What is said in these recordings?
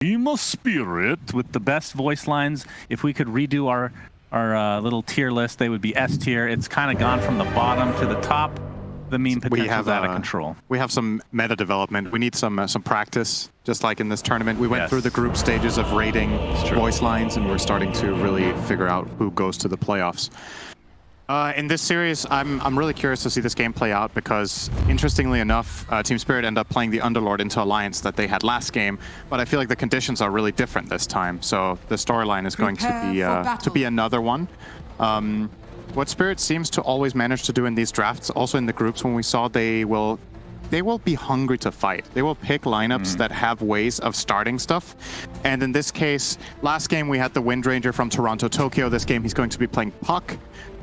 Tspirit with the best voice lines. If we could redo our little tier list, they would be S tier. It's kind of gone from the bottom to the top. The meme potential is out of control. We have some meta development. We need some practice, just like in this tournament. We went through the group stages of rating voice lines, and we're starting to really figure out who goes to the playoffs. In this series, I'm really curious to see this game play out because, interestingly enough, Team Spirit end up playing the Underlord into Alliance that they had last game, but I feel like the conditions are really different this time. So the storyline is going to be another one. What Spirit seems to always manage to do in these drafts, also in the groups when we saw, they will be hungry to fight. They will pick lineups that have ways of starting stuff. And in this case, last game we had the Wind Ranger from Toronto, Tokyo. This game he's going to be playing Puck.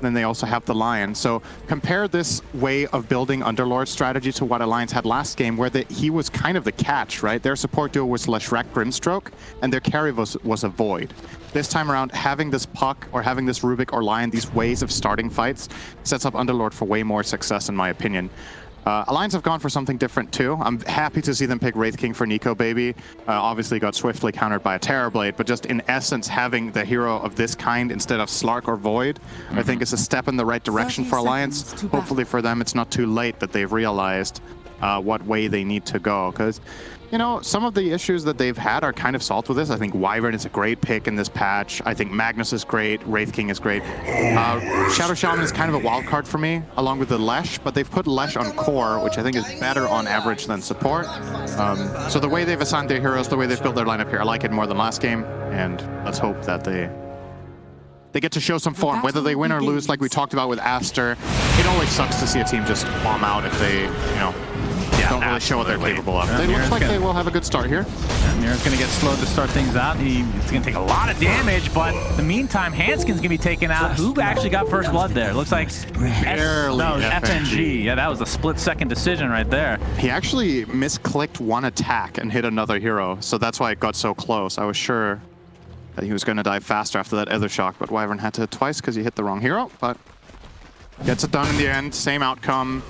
Then they also have the Lion. So compare this way of building Underlord strategy to what Alliance had last game, where he was kind of the catch, right? Their support duo was Leshrac Grimstroke, and their carry was a Void. This time around, having this Puck or having this Rubik or Lion, these ways of starting fights, sets up Underlord for way more success, in my opinion. Alliance have gone for something different too. I'm happy to see them pick Wraith King for Nikobaby. Obviously got swiftly countered by a Terrorblade, but just in essence having the hero of this kind instead of Slark or Void, I think is a step in the right direction for Alliance. Hopefully for them it's not too late that they've realized what way they need to go, because you know, some of the issues that they've had are kind of solved with this. I think Wyvern is a great pick in this patch. I think Magnus is great. Wraith King is great. Shadow Shaman is kind of a wild card for me, along with the Lesh, but they've put Lesh on core, which I think is better on average than support. So the way they've assigned their heroes, the way they've built their lineup here, I like it more than last game, and let's hope that they get to show some form. Whether they win or lose, like we talked about with Aster, it always sucks to see a team just bomb out if they, you know, don't really show what they're capable of. It looks like they will have a good start here. Mira's going to get slowed to start things out. It's going to take a lot of damage, but in the meantime, Hanskin's going to be taken out. Who actually got first blood there? Looks like barely FNG. Yeah, that was a split-second decision right there. He actually misclicked one attack and hit another hero, so that's why it got so close. I was sure that he was going to die faster after that other shock, but Wyvern had to hit twice because he hit the wrong hero, but gets it done in the end. Same outcome.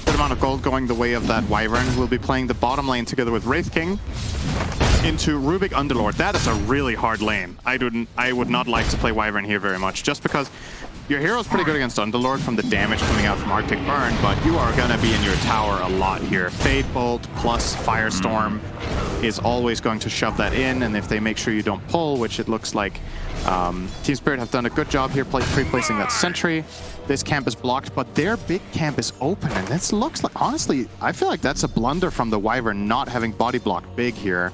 Good amount of gold going the way of that Wyvern, who will be playing the bottom lane together with Wraith King into Rubik Underlord. That is a really hard lane. I would not like to play Wyvern here very much, just because your hero is pretty good against Underlord from the damage coming out from Arctic Burn, but you are going to be in your tower a lot here. Fade Bolt plus Firestorm is always going to shove that in, and if they make sure you don't pull, which it looks like Team Spirit have done a good job here pre-placing that sentry. This camp is blocked, but their big camp is open, and this looks like, honestly, I feel like that's a blunder from the Wyvern not having body blocked big here.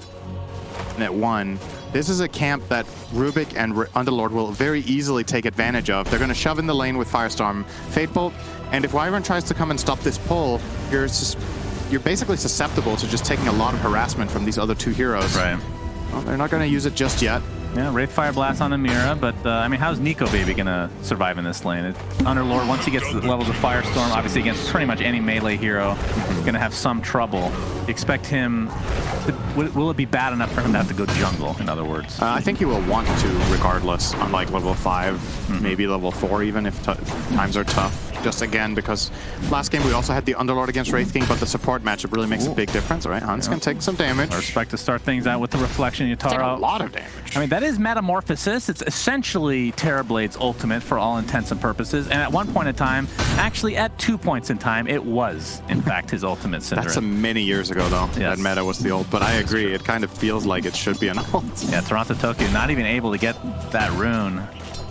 Net 1. This is a camp that Rubik and Underlord will very easily take advantage of. They're going to shove in the lane with Firestorm, Fate Bolt, and if Wyvern tries to come and stop this pull, you're basically susceptible to just taking a lot of harassment from these other two heroes. Right. Well, they're not going to use it just yet. Yeah, Wraith Fire Blast on Amira, but I mean, how's Nikobaby gonna survive in this lane? Underlord, once he gets to the levels of Firestorm, obviously against pretty much any melee hero, is gonna have some trouble. You expect him to, will it be bad enough for him to have to go jungle, in other words? I think he will want to, regardless, on like level 5, maybe level 4 even, if times are tough. Just again, because last game we also had the Underlord against Wraith King, but the support matchup really makes a big difference, right? Hans can take some damage. I respect to start things out with the Reflection Yutaro. Take a lot of damage. I mean, that is Metamorphosis. It's essentially Terrorblade's ultimate for all intents and purposes. And at one point in time, actually at 2 points in time, it was, in fact, his ultimate Syndra. That's many years ago, though. Yes. That meta was the ult, but I agree. It kind of feels like it should be an ult. Yeah, Toronto Tokyo not even able to get that rune.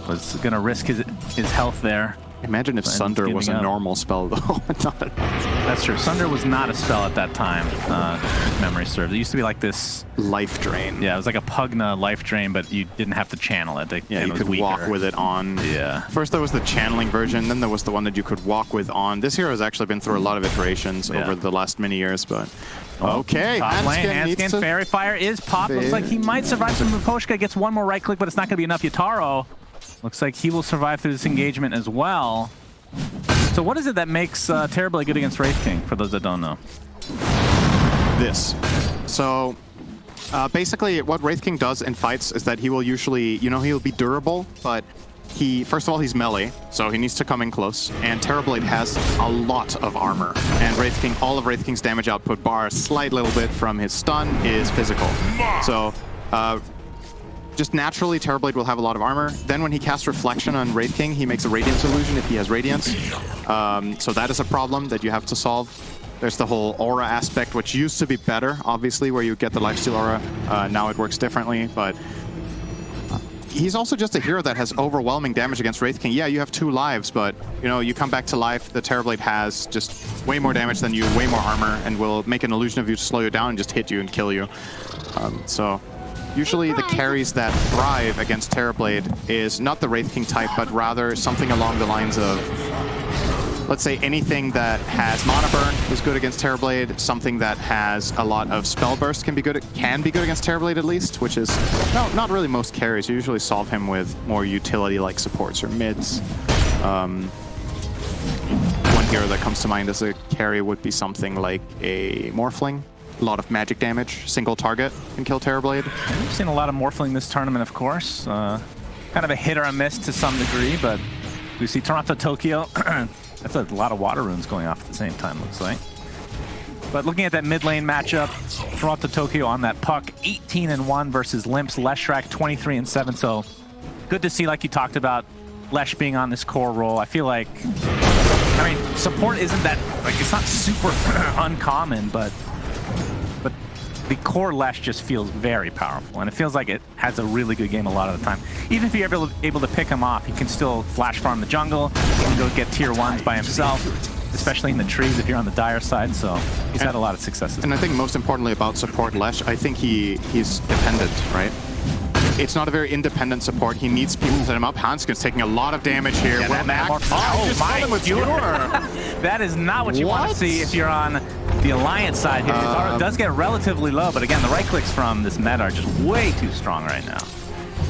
Was going to risk his health there. Imagine if Sunder was a normal spell, though. That's true. Sunder was not a spell at that time, if memory serves. It used to be like this... life drain. Yeah, it was like a Pugna life drain, but you didn't have to channel it. Yeah, you could walk with it on. Yeah. First there was the channeling version, then there was the one that you could walk with on. This hero has actually been through a lot of iterations over the last many years, but... Okay, top lane, Hanskin, Fairy Fire is popped. Looks like he might survive some Miposhka. Gets one more right click, but it's not going to be enough. Yutaro looks like he will survive through this engagement as well. So what is it that makes Terrorblade good against Wraith King, for those that don't know? This. So basically what Wraith King does in fights is that he will usually, you know, he'll be durable, but first of all, he's melee, so he needs to come in close. And Terrorblade has a lot of armor. And Wraith King, all of Wraith King's damage output, bar a slight little bit from his stun, is physical. So just naturally, Terrorblade will have a lot of armor. Then when he casts Reflection on Wraith King, he makes a Radiance illusion if he has Radiance. So that is a problem that you have to solve. There's the whole aura aspect, which used to be better, obviously, where you get the lifesteal aura. Now it works differently, but he's also just a hero that has overwhelming damage against Wraith King. Yeah, you have 2 lives, but you know, you come back to life, the Terrorblade has just way more damage than you, way more armor, and will make an illusion of you to slow you down and just hit you and kill you. So usually the carries that thrive against Terrorblade is not the Wraith King type, but rather something along the lines of, let's say, anything that has Mana Burn is good against Terrorblade. Something that has a lot of Spell Burst can be good against Terrorblade at least, which is not really most carries. You usually solve him with more utility-like supports or mids. One hero that comes to mind as a carry would be something like a Morphling. A lot of magic damage, single target can kill Terrorblade. We've seen a lot of Morphling this tournament, of course. Kind of a hit or a miss to some degree, but we see Toronto, Tokyo. That's a lot of water runes going off at the same time, looks like. But looking at that mid lane matchup, Toronto, Tokyo on that puck, 18-1 versus Limp's Leshrac, 23-7. So good to see, like you talked about, Lesh being on this core role. I feel like, I mean, support isn't that, like, it's not super uncommon, but the core Lesh just feels very powerful, and it feels like it has a really good game a lot of the time. Even if you're able to pick him off, he can still flash farm the jungle, he can go get tier 1s by himself, especially in the trees if you're on the dire side, so he's had a lot of successes. And I think most importantly about support Lesh, I think he's dependent, right? It's not a very independent support. He needs people to set him up. Hanskin's taking a lot of damage here. Yeah, that is not what you want to see if you're on the Alliance side here. His aura does get relatively low, but again, the right clicks from this meta are just way too strong right now.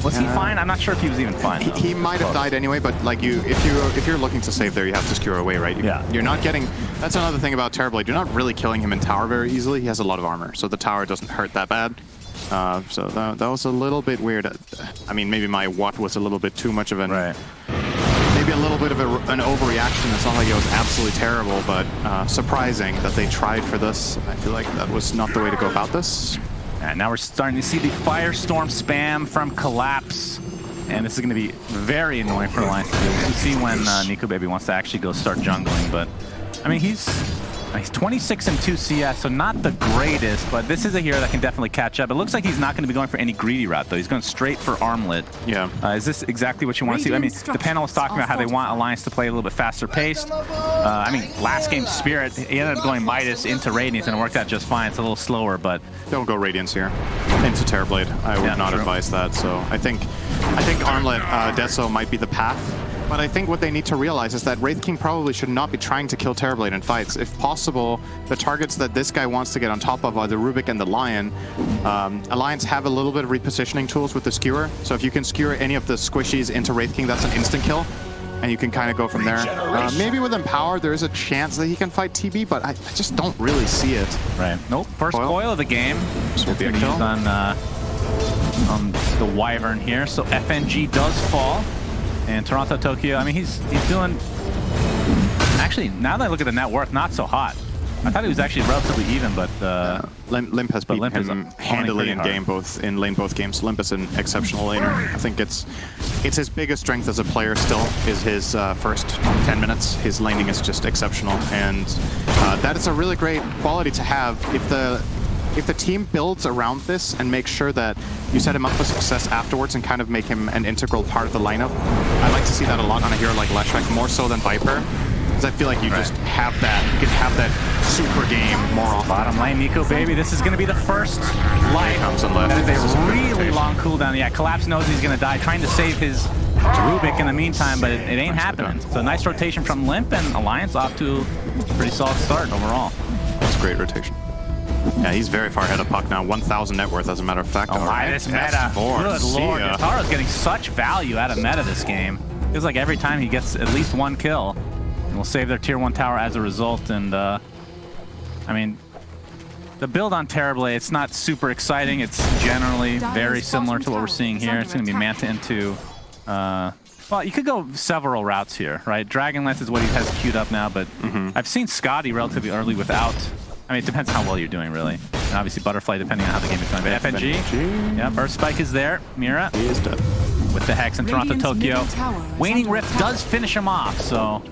Was he fine? I'm not sure if he was even fine. He might have died anyway, but like if you're looking to save there, you have to skewer away, right? You're not getting. That's another thing about Terrorblade. You're not really killing him in tower very easily. He has a lot of armor, so the tower doesn't hurt that bad. So that was a little bit weird. I mean, maybe my watt was a little bit too much of an... Right. Maybe a little bit of an overreaction. It's not like it was absolutely terrible, but surprising that they tried for this. I feel like that was not the way to go about this. And now we're starting to see the Firestorm spam from Collapse. And this is going to be very annoying for Alliance to do. We'll see when Nikobaby wants to actually go start jungling, but I mean, he's 26-2 CS, so not the greatest, but this is a hero that can definitely catch up. It looks like he's not going to be going for any greedy route, though. He's going straight for Armlet. Yeah. Is this exactly what you want to see? I mean, the panel was talking about how they want Alliance to play a little bit faster paced. I mean, last game, Spirit, he ended up going Midas into Radiance, and it worked out just fine. It's a little slower, but... Don't go Radiance here. Into Terrorblade. I would not advise that, so I think Armlet Deso might be the path. But I think what they need to realize is that Wraith King probably should not be trying to kill Terrorblade in fights. If possible, the targets that this guy wants to get on top of are the Rubik and the Lion. Alliance have a little bit of repositioning tools with the Skewer. So if you can skewer any of the squishies into Wraith King, that's an instant kill. And you can kind of go from there. Maybe with Empower, there is a chance that he can fight TB, but I just don't really see it. Right. Nope. First coil of the game. This will be a kill. On the Wyvern here. So FNG does fall. And Toronto, Tokyo, I mean, he's doing... Actually, now that I look at the net worth, not so hot. I thought he was actually relatively even, but... Limp has beaten him handily in game, in lane both games. Limp is an exceptional laner. I think it's his biggest strength as a player still, is his first 10 minutes. His laning is just exceptional, and that is a really great quality to have if the team builds around this and makes sure that you set him up for success afterwards and kind of make him an integral part of the lineup. I like to see that a lot on a hero like Leshrac, more so than Viper, because I feel like you just have that, you can have that super game more often. Bottom lane, Nikobaby, this is going to be the first life. That is a really long cooldown. Yeah, Collapse knows he's going to die, trying to save his Rubik in the meantime, but it ain't happening. So nice rotation from Limp, and Alliance off to a pretty solid start overall. That's great rotation. Yeah, he's very far ahead of Puck now. 1,000 net worth, as a matter of fact. Oh my, this meta. Good lord, Yataro's getting such value out of meta this game. Feels like every time he gets at least one kill, and will save their tier 1 tower as a result. And I mean, the build on Terrorblade, it's not super exciting. It's generally very similar to what we're seeing here. It's going to be Manta into Well, you could go several routes here, right? Dragonlance is what he has queued up now, but I've seen Scotty relatively early without. I mean, it depends how well you're doing, really. And obviously Butterfly, depending on how the game is going. But FNG, yep, Earth Spike is there. Mira He is dead. with the Hex and Toronto Tokyo. Waning Rift does finish him off, so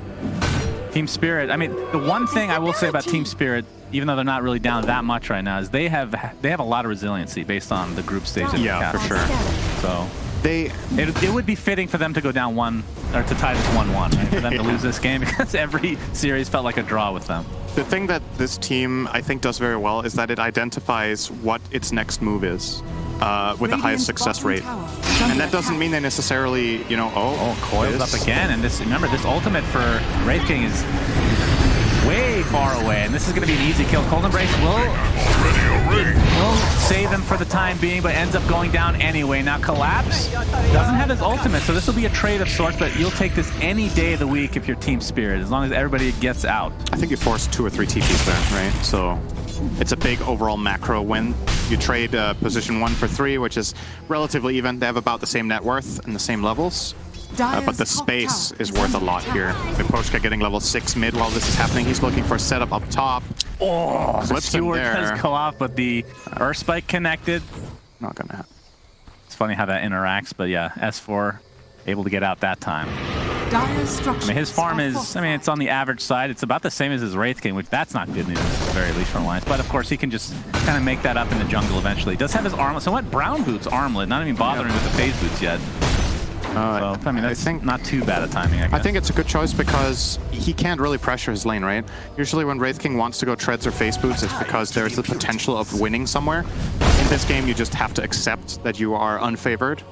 Team Spirit. I mean, the one thing I will say about Team Spirit, even though they're not really down that much right now, is they have a lot of resiliency based on the group stage. Yeah, for sure. So it would be fitting for them to go down 1 or to tie this 1-1, right? For them to lose this game, because every series felt like a draw with them. The thing that this team, I think, does very well is that it identifies what its next move is with the highest success rate. And that doesn't mean they necessarily, you know, coils up again. And this, remember, this ultimate for Wraith King is way far away, and this is going to be an easy kill. Cold Embrace will save him for the time being, but ends up going down anyway. Now Collapse doesn't have his ultimate, so this will be a trade of sorts, but you'll take this any day of the week if you're Team Spirit, as long as everybody gets out. I think you force 2 or 3 TPs there, right? So it's a big overall macro win. You trade position 1 for 3, which is relatively even. They have about the same net worth and the same levels. But the space is worth a lot here. Miposhka getting level 6 mid while this is happening. He's looking for a setup up top. Oh, the Flips him Steward there. does go off, but the Earth Spike connected. Not gonna happen. It's funny how that interacts, but yeah, S4 able to get out that time. I mean, his farm is, I mean, it's on the average side. It's about the same as his Wraith King, which that's not good news, at the very least for Alliance. But of course, he can just kind of make that up in the jungle eventually. He does have his armlet. So what? Brown Boots armlet, not even bothering with the phase boots yet. So, I mean, that's not too bad a timing, I guess. I think it's a good choice because he can't really pressure his lane, right? Usually when Wraith King wants to go treads or face boots, it's because there's the potential of winning somewhere. In this game, you just have to accept that you are unfavored.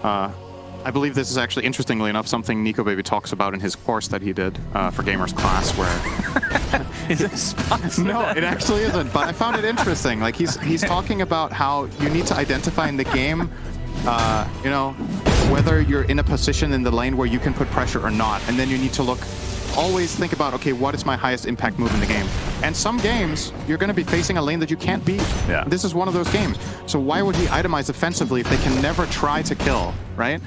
I believe this is actually, interestingly enough, something Nikobaby talks about in his course that he did for Gamers Class, where... Is it sponsored? No, it actually isn't, but I found it interesting. Like, he's talking about how you need to identify in the game, you know, whether you're in a position in the lane where you can put pressure or not, and then you need to always think about, okay, what is my highest impact move in the game? And some games, you're going to be facing a lane that you can't beat. Yeah. This is one of those games. So why would he itemize offensively if they can never try to kill, right?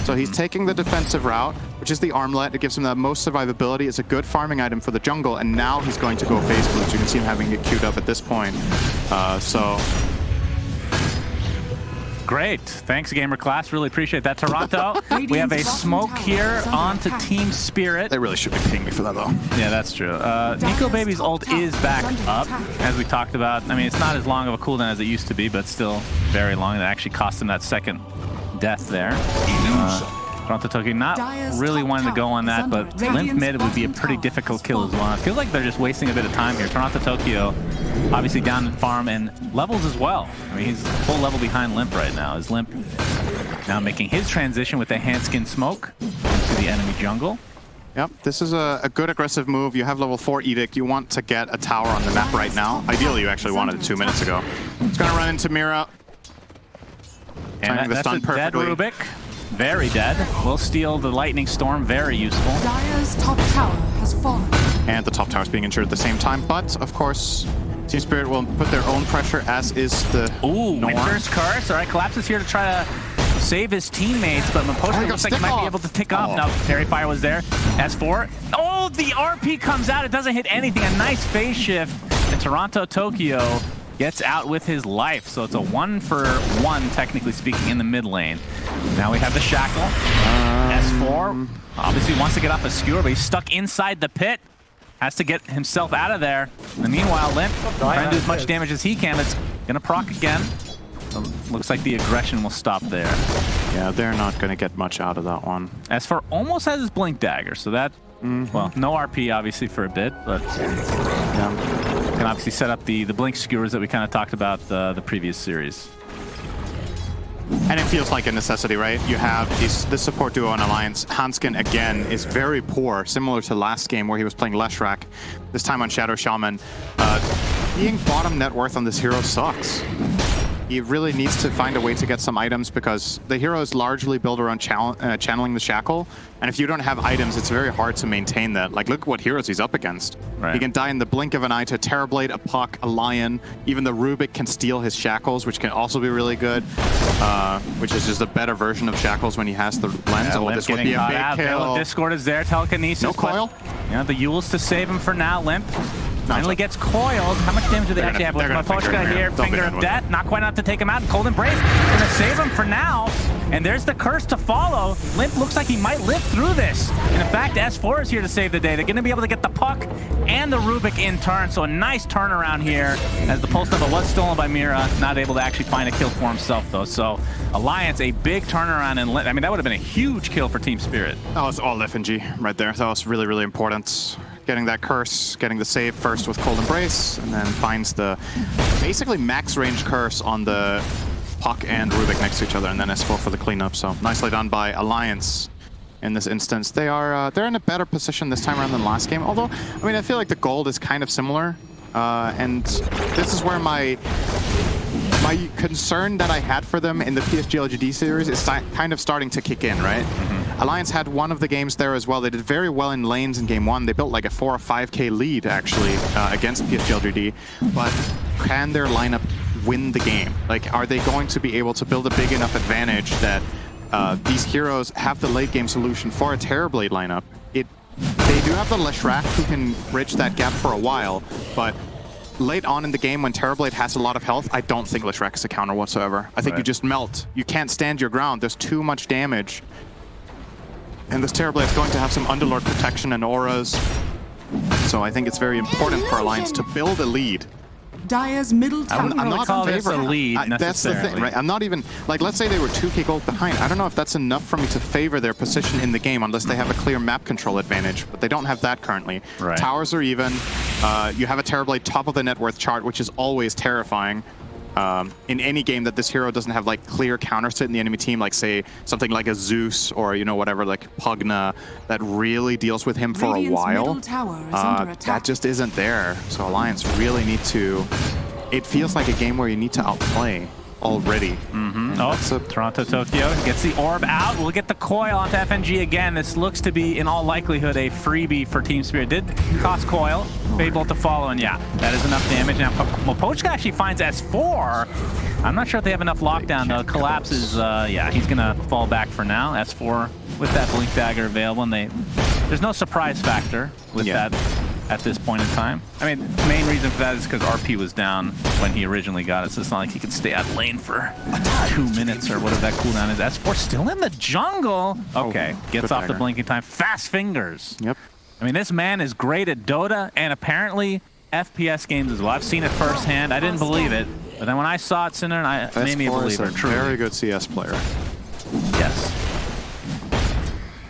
So he's taking the defensive route, which is the armlet. It gives him the most survivability. It's a good farming item for the jungle, and now he's going to go phase boots. You can see him having it queued up at this point. So... Great. Thanks, Gamer Class. Really appreciate that. Toronto, we have a smoke here onto Team Spirit. They really should be paying me for that, though. Yeah, that's true. Nikobaby's ult is back up, as we talked about. I mean, it's not as long of a cooldown as it used to be, but still very long. It actually cost him that second death there. Toronto Tokyo not really wanting to go on that, but Limp mid would be a pretty difficult kill as well. I feel like they're just wasting a bit of time here. Toronto Tokyo obviously down in farm and levels as well. I mean, he's a full level behind Limp right now. Is Limp now making his transition with the Handskin Smoke into the enemy jungle. Yep, this is a good aggressive move. You have level 4 Edict. You want to get a tower on the map right now. Ideally, you actually wanted it 2 minutes ago. It's going to run into Mira. And that's a dead Rubik. Very dead. Will steal the Lightning Storm. Very useful. Dire's top tower has fallen. And the top tower is being injured at the same time. But, of course, Team Spirit will put their own pressure, as is the norm. Winter's Curse. All right, Collapse is here to try to save his teammates, but Miposhka looks like he might be able to tick off. No, Fairy Fire was there. S4. Oh, the RP comes out. It doesn't hit anything. A nice phase shift. And Toronto Tokyo gets out with his life. So it's a 1-for-1, technically speaking, in the mid lane. Now we have the Shackle. S4 obviously wants to get off a skewer, but he's stuck inside the pit. Has to get himself out of there. In the meanwhile, Limp trying to do as much damage as he can. It's going to proc again. So looks like the aggression will stop there. Yeah, they're not going to get much out of that one. S4 almost has his Blink Dagger, so that, well, no RP obviously for a bit, but can obviously set up the Blink skewers that we kind of talked about the previous series. And it feels like a necessity, right? You have this support duo in Alliance. Hanskin, again, is very poor, similar to last game where he was playing Leshrac, this time on Shadow Shaman. Being bottom net worth on this hero sucks. he really needs to find a way to get some items because the hero is largely built around channeling the Shackle. And if you don't have items, it's very hard to maintain that. Like, look what heroes he's up against. Right. He can die in the blink of an eye to a Terrorblade, a Puck, a Lion. Even the Rubik can steal his Shackles, which can also be really good. Which is just a better version of Shackles when he has the lens. Yeah, oh, Limp this would be a big kill. Discord is there, telekinesis. No coil. Yeah, the Yules to save him for now. Limp finally gets coiled. How much damage do they actually have? With Mapochka here, Finger of Death, not quite enough to take him out. Cold Embrace gonna save him for now. And there's the curse to follow. Limp looks like he might live through this. And in fact, S4 is here to save the day. They're gonna be able to get the Puck and the Rubik in turn. So a nice turnaround here as the Pulse Nova was stolen by Mira. Not able to actually find a kill for himself though. So Alliance, a big turnaround. And I mean, that would have been a huge kill for Team Spirit. That was all FNG right there. That was really, really important. Getting that curse, getting the save first with Cold Embrace, and then finds the basically max range curse on the Puck and Rubik next to each other, and then S4 for the cleanup. So nicely done by Alliance in this instance. They're in a better position this time around than last game. Although, I mean, I feel like the gold is kind of similar, and this is where my concern that I had for them in the PSG LGD series is kind of starting to kick in, right? Alliance had one of the games there as well. They did very well in lanes in game one. They built like a 4 or 5k lead actually against PSG LGD, but can their lineup win the game? Like, are they going to be able to build a big enough advantage that these heroes have the late game solution for a Terrorblade lineup? They do have the Leshrac who can bridge that gap for a while, but late on in the game when Terrorblade has a lot of health, I don't think Leshrac is a counter whatsoever. I think you just melt. You can't stand your ground. There's too much damage. And this Terrorblade is going to have some Underlord protection and auras. So I think it's very important for Alliance to build a lead. Dire's middle tower. I'm not in favor of lead. That's the thing, right? I'm not even, like, let's say they were 2k gold behind. I don't know if that's enough for me to favor their position in the game unless they have a clear map control advantage, but they don't have that currently. Right. Towers are even. You have a Terrorblade top of the net worth chart, which is always terrifying. In any game that this hero doesn't have like clear counters to it in the enemy team, like say something like a Zeus or whatever, like Pugna, that really deals with him for a while. That just isn't there. So Alliance really need to. It feels like a game where you need to outplay already. Oh, Toronto Tokyo gets the orb out. We'll get the coil onto FNG again. This looks to be, in all likelihood, a freebie for Team Spirit. Did cost coil, Fable to follow, and yeah, that is enough damage. Now, Mapochka actually finds S4. I'm not sure if they have enough lockdown, though. Collapses, yeah, he's going to fall back for now. S4 with that Blink Dagger available, and there's no surprise factor with that at this point in time. I mean, the main reason for that is because RP was down when he originally got it, so it's not like he could stay out lane for 2 minutes or whatever that cooldown is. S4 still in the jungle. Okay, gets off the blinking time. Fast fingers. Yep. I mean, this man is great at Dota and apparently FPS games as well. I've seen it firsthand. I didn't believe it, but then when I saw it, Cinder, it made me a believer. Very good CS player. Yes.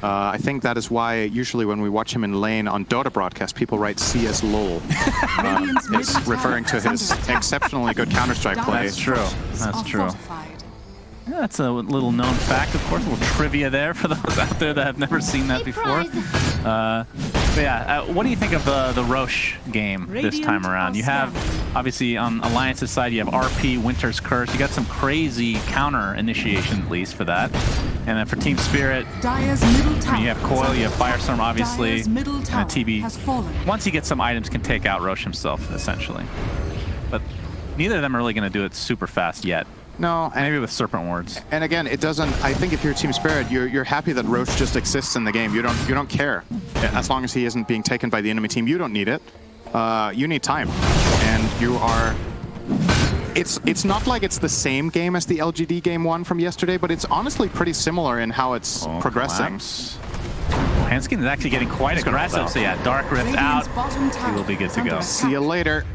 I think that is why usually when we watch him in lane on Dota broadcast, people write CS LOL. It's referring to his exceptionally good Counter-Strike play. That's true. That's true. Yeah, that's a little known fact, of course. A little trivia there for those out there that have never seen that before. But yeah, what do you think of the Roche game this time around? You have, obviously, on Alliance's side, you have RP, Winter's Curse. You got some crazy counter initiation, at least, for that. And then for Team Spirit, Dire's middle tower, you have Coil, you have Firestorm, obviously, and tower TB. Once he gets some items, can take out Roche himself, essentially. But neither of them are really going to do it super fast yet. No, and maybe with Serpent Wards. And again, it doesn't. I think if you're Team Spirit, you're happy that Roche just exists in the game. You don't care as long as he isn't being taken by the enemy team. You don't need it. You need time, and you are. It's not like it's the same game as the LGD game one from yesterday, but it's honestly pretty similar in how it's progressing. Hanskin is actually getting quite aggressive, so yeah, Dark Rift out. He will be good to go. See you later.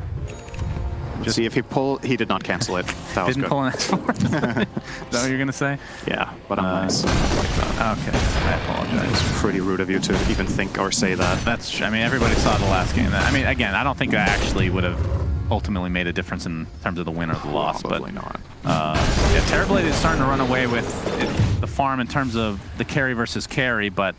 Just see if he did not cancel it. That was didn't good. Pull an S4. Is that what you're gonna say? Yeah, but I'm nice. Like that. Okay, I apologize. It's pretty rude of you to even think or say that. That's true. I mean, everybody saw the last game. I mean, again, I don't think that actually would have ultimately made a difference in terms of the win or the loss. Probably but not. Yeah, Terrorblade is starting to run away with the farm in terms of the carry versus carry, but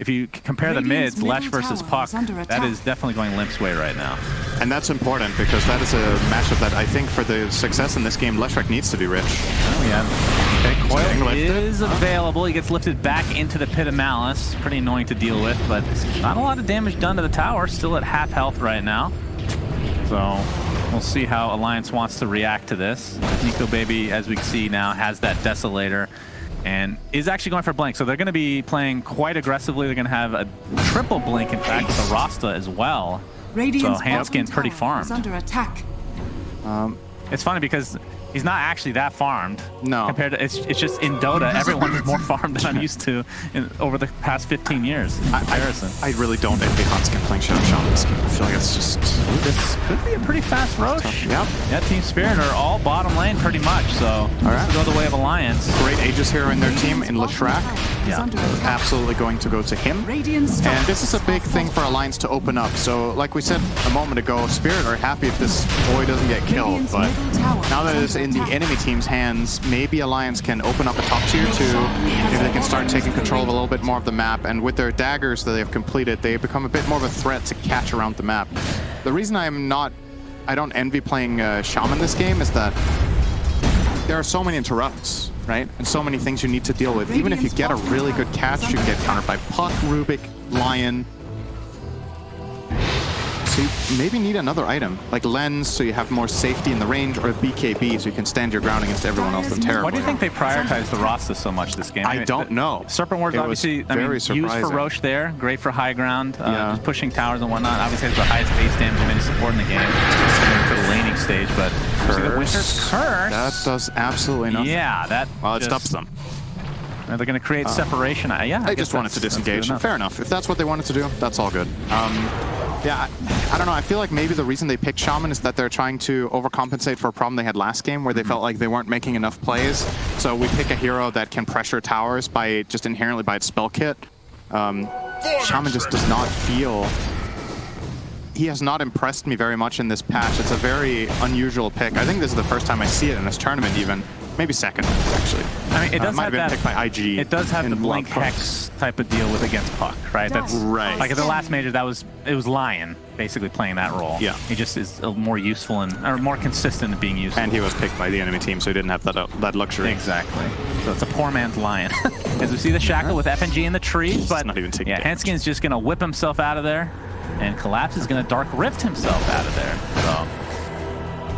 if you compare the Radiant's mids, Lesh middle versus tower Puck, is under that attack. is definitely going Limp's way right now. And that's important because that is a matchup that I think for the success in this game, Leshrac needs to be rich. Oh, yeah. Okay, Getting Coil lifted. is available. He gets lifted back into the Pit of Malice. Pretty annoying to deal with, but not a lot of damage done to the tower. Still at half health right now. So we'll see how Alliance wants to react to this. Nikobaby, as we can see now, has that Desolator and is actually going for Blink. So they're going to be playing quite aggressively. They're going to have a triple Blink, in fact, with the Rasta as well. Radiant's So Hanskin bottom pretty tower is farmed. under attack. It's funny because he's not actually that farmed. No. Compared to, it's just in Dota, everyone's more farmed than I'm used to over the past 15 years. In comparison. I really don't envy Hanskin playing Shadow Shaman this game. I feel like it's just... This could be a pretty fast Roche. Yep. Yeah, Team Spirit are all bottom lane pretty much, so right. this will go the way of Alliance. Great Aegis hero in their team in Leshrac. Yeah. Absolutely going to go to him. Radiant's And this is a big thing for Alliance to open up. So, like we said a moment ago, Spirit are happy if this boy doesn't get killed. But now that it's in the enemy team's hands, maybe Alliance can open up a top tier 2. Maybe they can start taking control of a little bit more of the map. And with their daggers that they've completed, they become a bit more of a threat to catch around the map. The reason I don't envy playing Shaman this game is that there are so many interrupts, right? And so many things you need to deal with. Even if you get a really good catch, you get countered by Puck, Rubik, Lion. So you maybe need another item, like Lens, so you have more safety in the range, or BKB, so you can stand your ground against everyone else and terrible. Why do you think they prioritize the Rasta so much this game? I don't know. Serpent Ward's It was obviously very used surprising. for Roche there, great for high ground, Yeah. just pushing towers and whatnot. Obviously has the highest base damage of any support in the game for the laning stage, but see the Winter's Curse. That does absolutely nothing. Yeah, that Well, it just- stops them. They're going to create separation. Yeah, They just wanted to disengage. Fair enough. If that's what they wanted to do, that's all good. Yeah, I don't know. I feel like maybe the reason they picked Shaman is that they're trying to overcompensate for a problem they had last game where they felt like they weren't making enough plays. So we pick a hero that can pressure towers by just inherently by its spell kit. Shaman just does not feel... He has not impressed me very much in this patch. It's a very unusual pick. I think this is the first time I see it in this tournament even. Maybe second, actually. I mean, it does might have have been that. picked by IG. It does have in the Blink Blood Pros. Hex type of deal with against Puck, right? That's Right. Like at the last major, it was Lion basically playing that role. Yeah. He just is more useful or more consistent in being useful. And he was picked by the enemy team, so he didn't have that luxury. Exactly. So it's a poor man's Lion. As we see the Shackle with FNG in the trees, but not even taking yeah, damage. Hanskin's just gonna whip himself out of there, and Collapse is gonna Dark Rift himself out of there. So.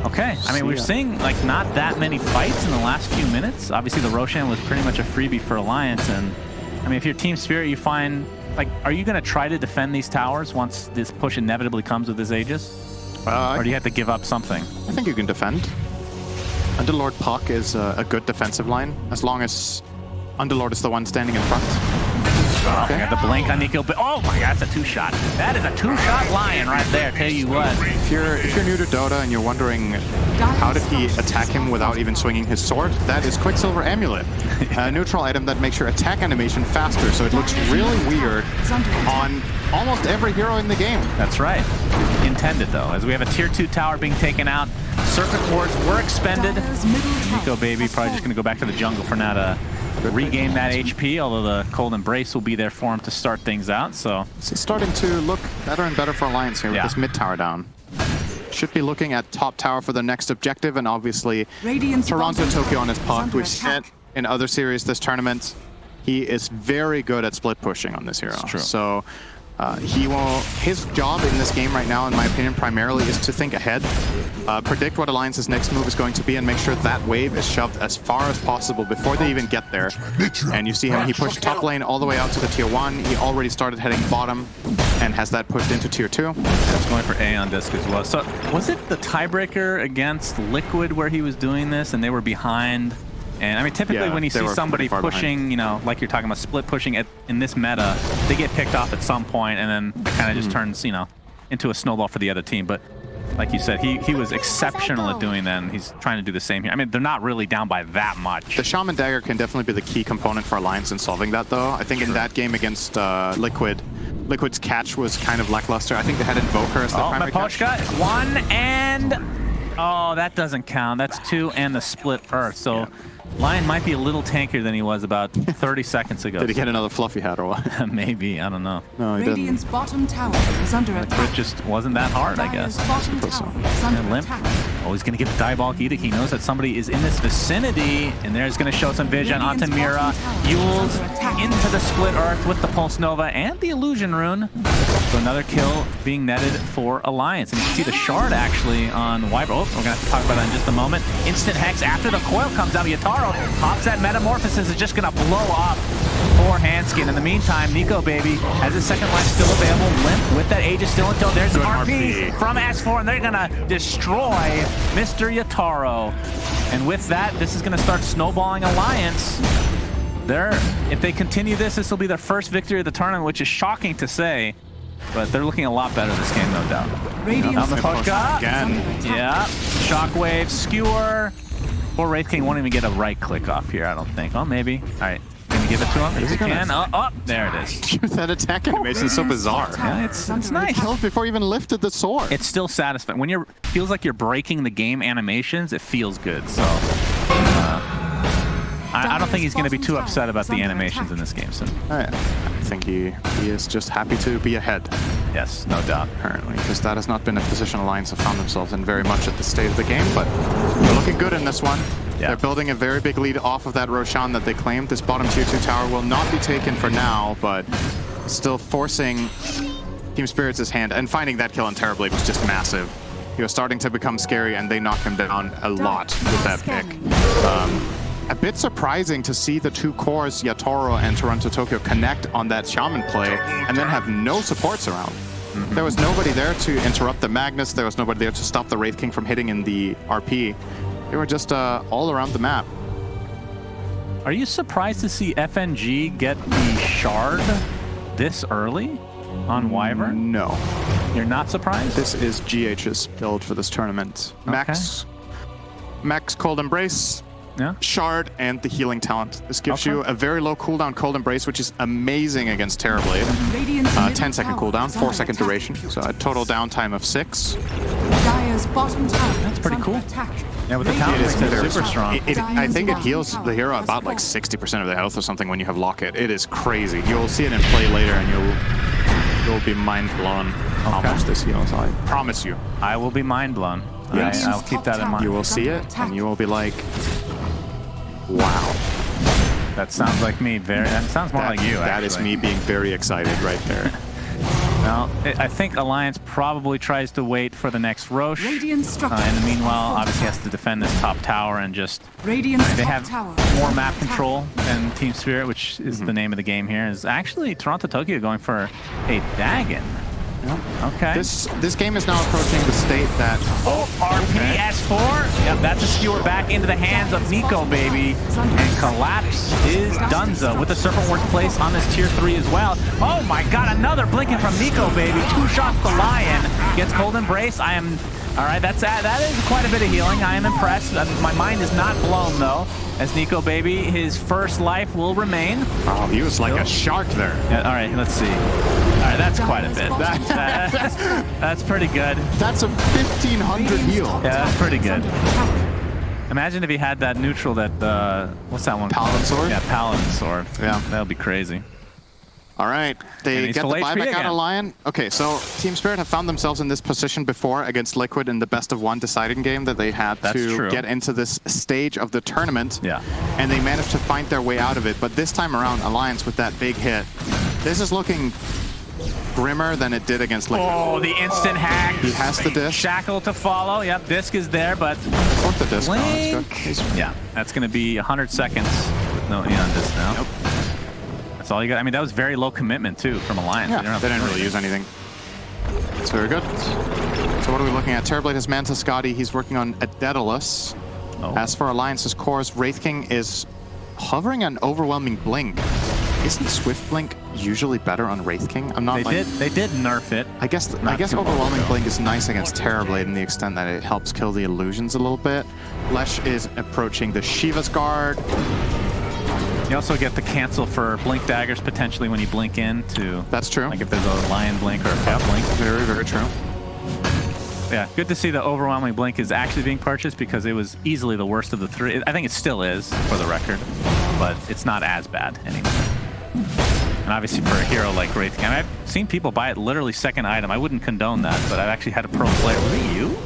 Okay, I mean, we're seeing like not that many fights in the last few minutes. Obviously, the Roshan was pretty much a freebie for Alliance, and I mean, if you're Team Spirit, you find like, are you going to try to defend these towers once this push inevitably comes with this Aegis, or do you have to give up something? I think you can defend. Underlord Puck is a good defensive line as long as Underlord is the one standing in front. Oh, we got the blink on Nico. Oh my God, that's a two-shot. That is a two-shot Lion right there. Tell you what. If you're new to Dota and you're wondering how did he attack him without even swinging his sword, that is Quicksilver Amulet, a neutral item that makes your attack animation faster, so it looks really weird on almost every hero in the game. That's right. Intended though, as we have a tier 2 tower being taken out. Serpent Wards were expended. Nikobaby probably just going to go back to the jungle for now to regain that HP, although the Cold Embrace will be there for him to start things out. So it's starting to look better and better for Alliance here with this mid tower down. Should be looking at top tower for the next objective, and obviously Toronto Tokyo on his Puck. We've seen in other series this tournament, he is very good at split pushing on this hero. That's true. So his job in this game right now, in my opinion, primarily is to think ahead, predict what Alliance's next move is going to be, and make sure that wave is shoved as far as possible before they even get there. And you see him, he pushed top lane all the way out to the tier 1. He already started heading bottom and has that pushed into tier 2. That's going for A on disc as well. So was it the tiebreaker against Liquid where he was doing this and they were behind? And I mean, typically when you see somebody pushing, you know, like you're talking about split pushing in this meta, they get picked off at some point, and then it kind of just turns, you know, into a snowball for the other team. But like you said, he was exceptional at doing that, and he's trying to do the same here. I mean, they're not really down by that much. The Shaman Dagger can definitely be the key component for Alliance in solving that, though. I think in that game against Liquid's catch was kind of lackluster. I think they had Invoker as the primary catch. Maposhka, 1 and... Oh, that doesn't count. That's 2 and the split Earth. So Lion might be a little tankier than he was about 30 seconds ago. Did he get another fluffy hat or what? Maybe, I don't know. No, he didn't. Radiant's bottom tower is under It attack. just wasn't that hard, I guess. Dire's bottom tower is And under Limp, attack. oh, he's going to get the diabolic edict. He knows that somebody is in this vicinity, and there's going to show some vision onto Mira. Yules into the split earth with the Pulse Nova and the Illusion Rune. So another kill being netted for Alliance. And you can see the shard actually on Wyvern. Oh, we're going to have to talk about that in just a moment. Instant Hex after the coil comes out. Yatoro pops that Metamorphosis, is just going to blow up for Handskin. In the meantime, Nikobaby has his second life still available. Limp with that Aegis still until there's an RP from S4, and they're going to destroy Mr. Yatoro. And with that, this is going to start snowballing Alliance. If they continue this, this will be their first victory of the tournament, which is shocking to say. But they're looking a lot better this game, no doubt. Radiant's the push again. Yeah. Shockwave, Skewer. Or Wraith King won't even get a right click off here, I don't think. Oh, maybe. All right. Can you give it to him? Yes, you can. Oh, there it is. That attack animation is so bizarre. Yeah, it's nice. Killed before he even lifted the sword. It's still satisfying. When you're feels like you're breaking the game animations, it feels good. So I don't think he's going to be too upset about the animations in this game. So I think he is just happy to be ahead. yes, no doubt. Apparently, because that has not been a position Alliance have found themselves in very much at the state of the game, but they're looking good in this one. Yeah. They're building a very big lead off of that Roshan that they claimed. This bottom tier 2 tower will not be taken for now, but still forcing Team Spirit's hand, and finding that kill on Terrorblade was just massive. He was starting to become scary, and they knocked him down a lot with that pick. A bit surprising to see the two cores, Yatoro and Toronto Tokyo, connect on that Shaman play and then have no supports around. There was nobody there to interrupt the Magnus. There was nobody there to stop the Wraith King from hitting in the RP. They were just all around the map. Are you surprised to see FNG get the shard this early on Wyvern? No. You're not surprised? This is GH's build for this tournament. Max Cold Embrace, Yeah. Shard, and the healing talent. This gives you a very low cooldown Cold Embrace, which is amazing against Terrorblade. 10-second cooldown, 4-second duration, so a total downtime of 6. Dire's bottom tower. That's pretty is cool. under attack. Yeah, with the talent, It is it's very super strong. I think it heals the hero about like 60% of the health or something when you have Locket. It is crazy. You'll see it in play later, and you'll be mind blown how much this heals. I promise you. I will be mind blown. Yes. I'll keep that in mind. You will see it, and you will be like, wow. That sounds like me. That sounds more like you, actually. That is me being very excited right there. Well, I think Alliance probably tries to wait for the next Roche. Radiant structure. In the meanwhile, obviously has to defend this top tower and just... Radiant's They top have tower more is map under control than Team Spirit, which is the name of the game here. Is actually Toronto Tokyo going for a Dagon. Okay. This game is now approaching the state that... Oh, RP S4. Yep, that's a skewer back into the hands of Nikobaby. And Collapse is Dunzo with the Serpent Ward's place on this tier 3 as well. Oh my god, another blinking from Nikobaby. 2 shots to Lion. Gets Cold Embrace. I am... Alright, that is quite a bit of healing. I am impressed. My mind is not blown though. As Nikobaby, his first life will remain. Oh, he was like a shark there. Yeah, alright, let's see. Alright, that's quite a bit. That's pretty good. That's a 1,500 heal. Yeah, that's pretty good. Imagine if he had that neutral that, what's that one? Paladin Sword? Yeah, Paladin Sword. Yeah. That would be crazy. All right, they get the buyback out of Lion. Okay, so Team Spirit have found themselves in this position before against Liquid in the best of one deciding game that they had to get into this stage of the tournament. Yeah. And they managed to find their way out of it. But this time around, Alliance with that big hit, this is looking grimmer than it did against Liquid. Oh, the instant hack. He has the disc. Shackle to follow. Yep, disc is there, but... What the disc? Yeah, that's going to be 100 seconds with no E on disc now. Yep. That's all you got. I mean, that was very low commitment, too, from Alliance. Yeah, they didn't really use anything. That's very good. So what are we looking at? Terrorblade has Manta Scotty. He's working on a Daedalus. Oh. As for Alliance's cores, Wraith King is hovering an overwhelming blink. Isn't Swift Blink usually better on Wraith King? I'm not. They did nerf it. I guess overwhelming blink is nice against Terrorblade in the extent that it helps kill the illusions a little bit. Lesh is approaching the Shiva's Guard. You also get the cancel for blink daggers potentially when you blink in to... That's true. Like if there's a lion blink or a cat blink. Very, very true. Yeah, good to see the overwhelming blink is actually being purchased because it was easily the worst of the three. I think it still is, for the record, but it's not as bad anymore. And obviously for a hero like Wraith King, I've seen people buy it literally second item. I wouldn't condone that, but I've actually had a pro player. Was it you?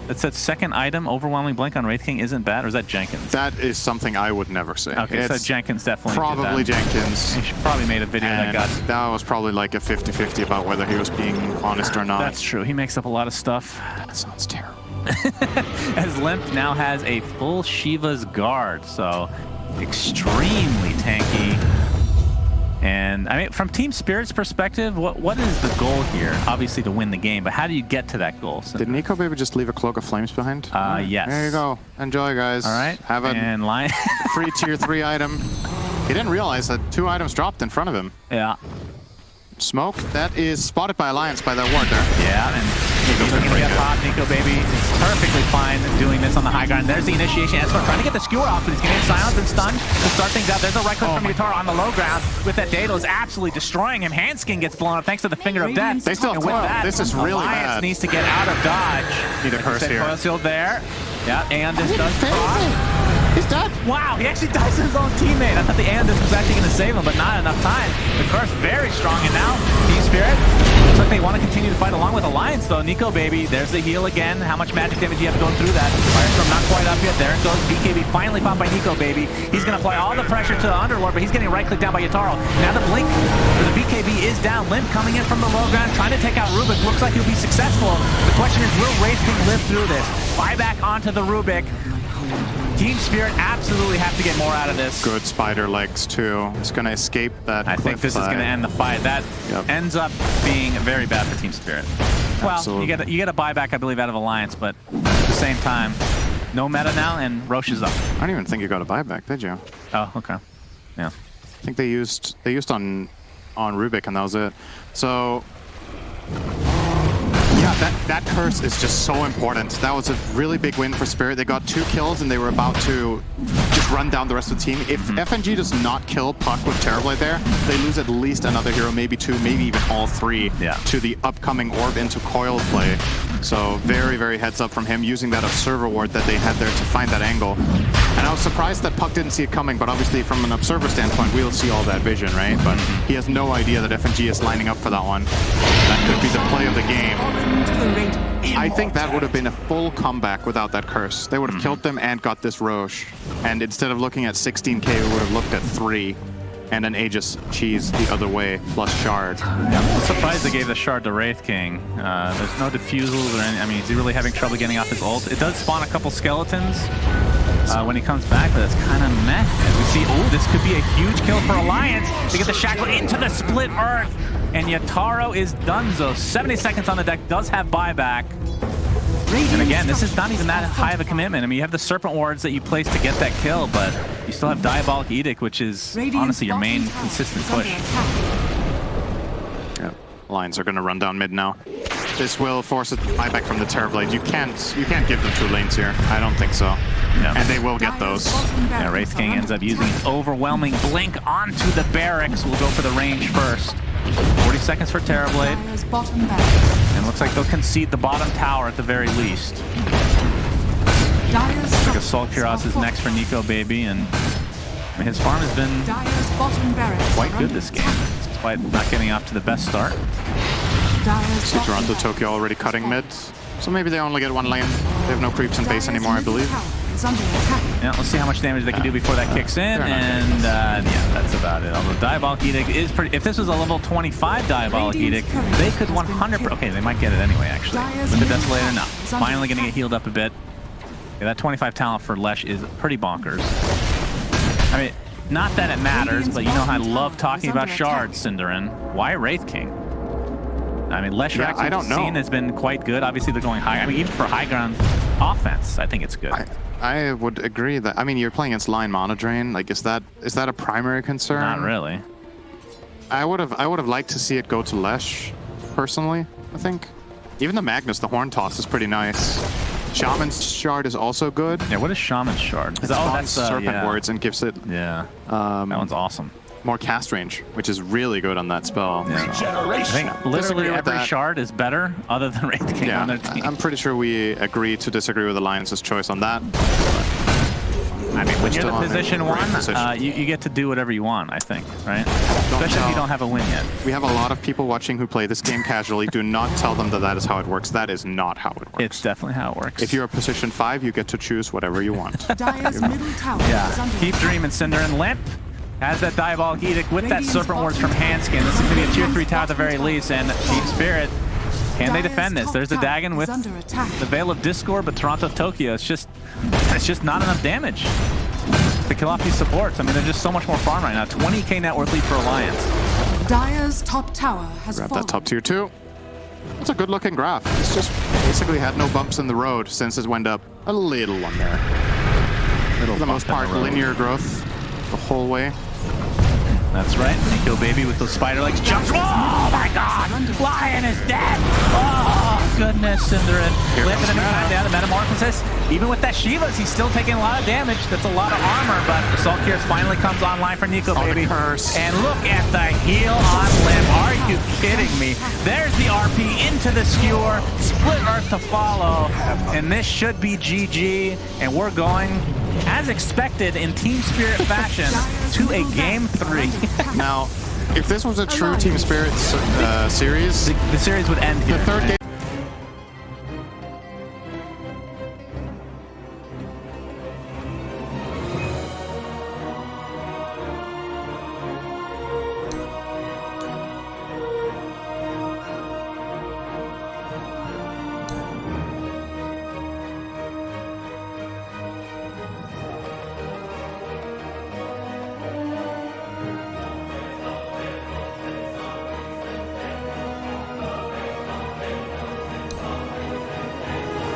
That said second item, overwhelming blink on Wraith King isn't bad, or is that Jenkins? That is something I would never say. Okay, so Jenkins definitely probably did that. Jenkins. He probably made a video And that got... that was probably like a 50-50 about whether he was being honest or not. That's true. He makes up a lot of stuff. That sounds terrible. As Limp now has a full Shiva's guard, so extremely tanky. And I mean, from Team Spirit's perspective, what is the goal here? Obviously to win the game, but how do you get to that goal? Did Nikobaby just leave a Cloak of Flames behind? Yes. There you go. Enjoy, guys. All right. Have a free tier 3 item. He didn't realize that 2 items dropped in front of him. Yeah. Smoke, that is spotted by Alliance by that ward there. Yeah, and he's gonna get popped. Nikobaby is perfectly fine doing this on the high ground. There's the initiation. Esper trying to get the skewer off, but he's getting silence and stun to start things out. There's a right click from Yutaro on the low ground with that Daedal is absolutely destroying him. Handskin gets blown up thanks to the Finger of Death. They still have Coil. This is really Alliance bad. needs to get out of dodge. Need a curse here. Coil shield there. Yeah, and this does cross. He's dead. Wow, he actually dies to his own teammate. I thought the Andis was actually going to save him, but not enough time. The curse very strong, and now Team Spirit looks like they want to continue to fight along with Alliance, though. Nikobaby, there's the heal again. How much magic damage do you have going through that? Firestorm not quite up yet. There it goes. BKB finally popped by Nikobaby. He's going to apply all the pressure to the Underlord, but he's getting right-clicked down by Yutaro. Now the blink for the BKB is down. Limp coming in from the low ground, trying to take out Rubik. Looks like he'll be successful. The question is, will Wraith King live through this? Buyback onto the Rubik. Team Spirit absolutely have to get more out of this. Good spider legs too. It's going to escape that. I think this is going to end the fight. That ends up being very bad for Team Spirit. Well, you get a buyback, I believe, out of Alliance, but at the same time, no meta now, and Roche is up. I don't even think you got a buyback, did you? Oh, okay. Yeah. I think they used on Rubik, and that was it. So. Yeah, that curse is just so important. That was a really big win for Spirit. They got 2 kills and they were about to just run down the rest of the team. If FNG does not kill Puck with Terrorblade there, they lose at least another hero, maybe 2, maybe even all 3 to the upcoming Orb into Coil play. So very, very heads up from him using that Observer ward that they had there to find that angle. And I was surprised that Puck didn't see it coming, but obviously from an Observer standpoint, we'll see all that vision, right? But he has no idea that FNG is lining up for that one. That could be the play of the game. I think that would have been a full comeback without that curse. They would have killed them and got this Roche. And instead of looking at 16k, we would have looked at 3. And then Aegis cheese the other way, plus Shard. Yeah, I'm surprised they gave the Shard to Wraith King. There's no defusals or any, I mean, is he really having trouble getting off his ult? It does spawn a couple skeletons when he comes back, but it's kind of meh. As we see, oh, this could be a huge kill for Alliance. They get the Shackle into the split earth. And Yutaro is donezo. 70 seconds on the deck, does have buyback. And again, this is not even that high of a commitment. I mean, you have the Serpent Wards that you place to get that kill, but you still have Diabolic Edict, which is honestly your main consistent push. Yeah, Lions are going to run down mid now. This will force a buyback from the Terrorblade. You can't give them 2 lanes here. I don't think so. Yeah. And they will get those. Yeah, Wraith King ends up using his overwhelming blink onto the barracks. We'll go for the range first. 40 seconds for Terrorblade. And looks like they'll concede the bottom tower at the very least. Looks like Assault Kuros is next for Nikobaby, and I mean, his farm has been quite good this game, despite not getting off to the best start. See Toronto, Tokyo already cutting mid, so maybe they only get 1 lane. They have no creeps in base anymore, I believe. Yeah, let's see how much damage they can do before that kicks in, and yeah, that's about it. Although Diabolic Edict is pretty... If this was a level 25 Diabolic Edict, they could 100%... Okay, they might get it anyway, actually. With the Desolator, no. Finally gonna get healed up a bit. Yeah, that 25 talent for Lesh is pretty bonkers. I mean, not that it matters, but you know how I love talking about shards, Cinderin. Why Wraith King? I mean, Lesh scene has been quite good. Obviously, they're going high. I mean, even for high ground offense, I think it's good. I would agree that, I mean, you're playing against line Mana Drain. Like, is that a primary concern? Not really. I would have liked to see it go to Lesh, personally, I think. Even the Magnus, the Horn Toss is pretty nice. Shaman's Shard is also good. Yeah, what is Shaman's Shard? It spawns Serpent Words and gives it... Yeah, that one's awesome. more cast range, which is really good on that spell. Yeah. I think literally Disagree with every that. shard is better other than Wraith King on their team. I'm pretty sure we agree to disagree with Alliance's choice on that. I mean, when you're still the on a position great one, position. you get to do whatever you want, I think, right? Especially if you don't have a win yet. We have a lot of people watching who play this game casually. Do not tell them that that is how it works. That is not how it works. It's definitely how it works. If you're a position 5, you get to choose whatever you want. Dire's middle tower is under Keep attack. dreaming, Cinder, and Limp has that Diabolic Edict with that Radiant's Serpent Wards from bottom Handskin. This is going to be a tier 3 tower at the very tower. least, and Team Spirit, can they Dire's defend this? top There's the tower Dagon is with under attack. the Veil of Discord, but Toronto, Tokyo, it's just not enough damage to kill off these supports. I mean, they're just so much more farm right now. 20k net worth lead for Alliance. Dire's top tower has Grab fallen. that top tier 2. It's a good looking graph. It's just basically had no bumps in the road since it went up a little one there. For the most part, linear growth the whole way. That's right. Nikobaby with those spider legs jumps. Oh my god! Lion is dead! Oh goodness, Cinderin. Limp in the meantime down the Metamorphosis. Even with that Shivas, he's still taking a lot of damage. That's a lot of armor, but Assault Gears finally comes online for Nikobaby. curse. And look at the heal on Limp. Are you kidding me? There's the RP into the skewer. Split Earth to follow. And this should be GG. And we're going, as expected in Team Spirit fashion, to a Game 3. Now, if this was a true Team Spirit series, The series would end here. the third right? game